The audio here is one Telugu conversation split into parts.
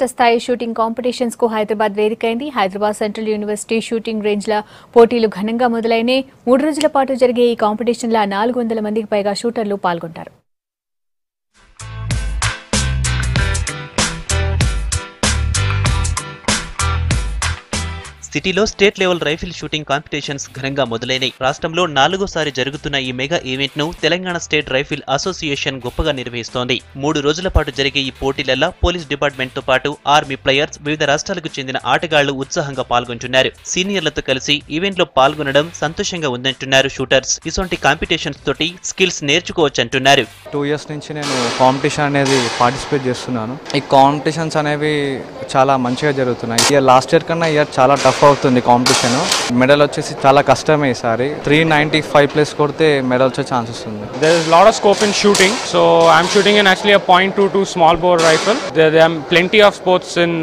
రాష్ట్ర స్థాయి షూటింగ్ కాంపిటీషన్స్ కు హైదరాబాద్ వేదికైంది. హైదరాబాద్ సెంట్రల్ యూనివర్సిటీ షూటింగ్ రేంజ్ల పోటీలు ఘనంగా మొదలైనాయి. 3 రోజుల పాటు జరిగే ఈ కాంపిటీషన్లో 400 మందికి పైగా షూటర్లు పాల్గొంటారు. సిటీలో state level rifle shooting competitions ఘనంగా మొదలైనాయి. రాష్ట్రంలో 4వసారి జరుగుతున్న ఈ మెగా ఈవెంట్ ను తెలంగాణ స్టేట్ రైఫిల్ అసోసియేషన్ గొప్పగా నిర్వహిస్తోంది. 3 రోజుల పాటు జరిగే ఈ పోటీలలో పోలీస్ డిపార్ట్మెంట్ తో పాటు ఆర్మీ ప్లేయర్స్, వివిధ రాష్ట్రాలకు చెందిన ఆటగాళ్లు ఉత్సాహంగా పాల్గొంటున్నారు. సీనియర్లతో కలిసి ఈవెంట్ లో పాల్గొనడం సంతోషంగా ఉందంటున్నారు షూటర్స్. ఇటువంటి కాంపిటీషన్స్ తోటి స్కిల్స్ నేర్చుకోవచ్చంటున్నారు. 2 years నుంచి నేను కాంపిటీషన్ అనేది పార్టిసిపేట్ చేస్తున్నాను. ఈ కాంపిటీషన్స్ అనేవి చాలా మంచిగా జరుగుతున్నాయి. లాస్ట్ ఇయర్ కన్నా ఇయర్ చాలా టఫ్ అవుతుంది కాంపిటీషన్. మెడల్ వచ్చేసి చాలా కష్టమే ఈసారి. 395+ కొడితే మెడల్ వచ్చే ఛాన్సెస్ ఉంది. There is a lot of scope in shooting, so I'm shooting in actually a .22 small bore rifle. There are plenty of sports in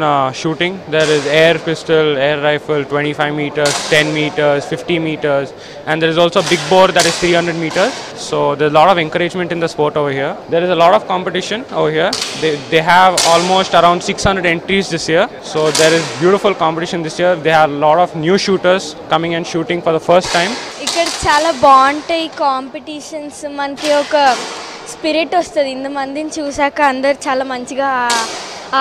shooting. There is air pistol, air rifle, 25 meters, 10 meters, 50 meters, and there is also a big bore that is 300 meters. So there's a lot of encouragement in the sport over here. There is a lot of competition over here. They have almost around 600 entries this year. So there is beautiful competition this year. They have a lot of new shooters coming and shooting for the first time. ఇక్కడ చాలా బాగుంటాయి కాంపిటీషన్స్. మనకి ఒక స్పిరిట్ వస్తుంది. ఇంతమందిని చూసాక అందరు చాలా మంచిగా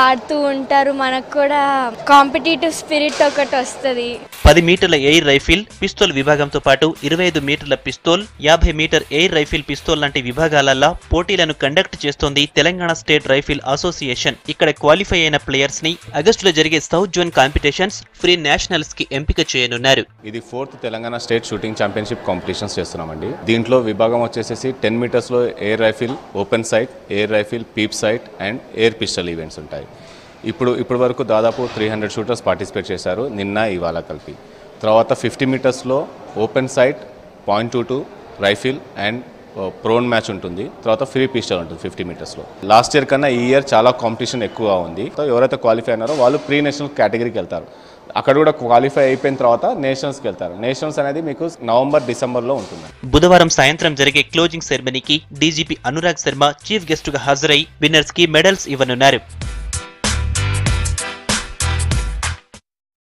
ఆడుతూ ఉంటారు. మనకు కూడా కాంపిటేటివ్ స్పిరిట్ ఒకటి వస్తుంది. 10 మీటర్ల ఎయిర్ రైఫిల్, పిస్తోల్ విభాగంతో పాటు 25 మీటర్ల pistol, 50 metre air rifle pistol లాంటి విభాగాలలో పోటీలను కండక్ట్ చేస్తోంది తెలంగాణ స్టేట్ రైఫిల్ అసోసియేషన్. ఇక్కడ క్వాలిఫై అయిన ప్లేయర్స్ ని ఆగస్టులో జరిగే south zone competitions, pre nationals కి ఎంపిక చేయనున్నారు. ఇది 4th Telangana state shooting championship competitions చేస్తున్నామండి. దీంట్లో విభాగం వచ్చేసి 10 మీటర్స్ లో air rifle, open sight, air rifle, peep sight and air pistol events ఉంటాయి. ఇప్పుడు వరకు దాదాపు 300 షూటర్స్ పార్టిసిపేట్ చేశారు నిన్న ఇవాళ కలిపి. తర్వాత 50 మీటర్స్లో open sight, .22 rifle and prone match ఉంటుంది. తర్వాత ఫ్రీ పిస్టల్ ఉంటుంది 50 మీటర్స్లో. లాస్ట్ ఇయర్ కన్నా ఈ ఇయర్ చాలా కాంపిటీషన్ ఎక్కువ ఉంది. ఎవరైతే క్వాలిఫై అయినారో వాళ్ళు ప్రీ నేషనల్ కేటగిరీకి వెళ్తారు. అక్కడ కూడా క్వాలిఫై అయిపోయిన తర్వాత నేషనల్స్కి వెళ్తారు. నేషనల్స్ అనేది మీకు నవంబర్, డిసెంబర్లో ఉంటుంది. బుధవారం సాయంత్రం జరిగే క్లోజింగ్ సెరమనీకి DGP Anurag Sharma chief guest గా హాజరై విన్నర్స్ కి మెడల్స్ ఇవ్వనున్నారు.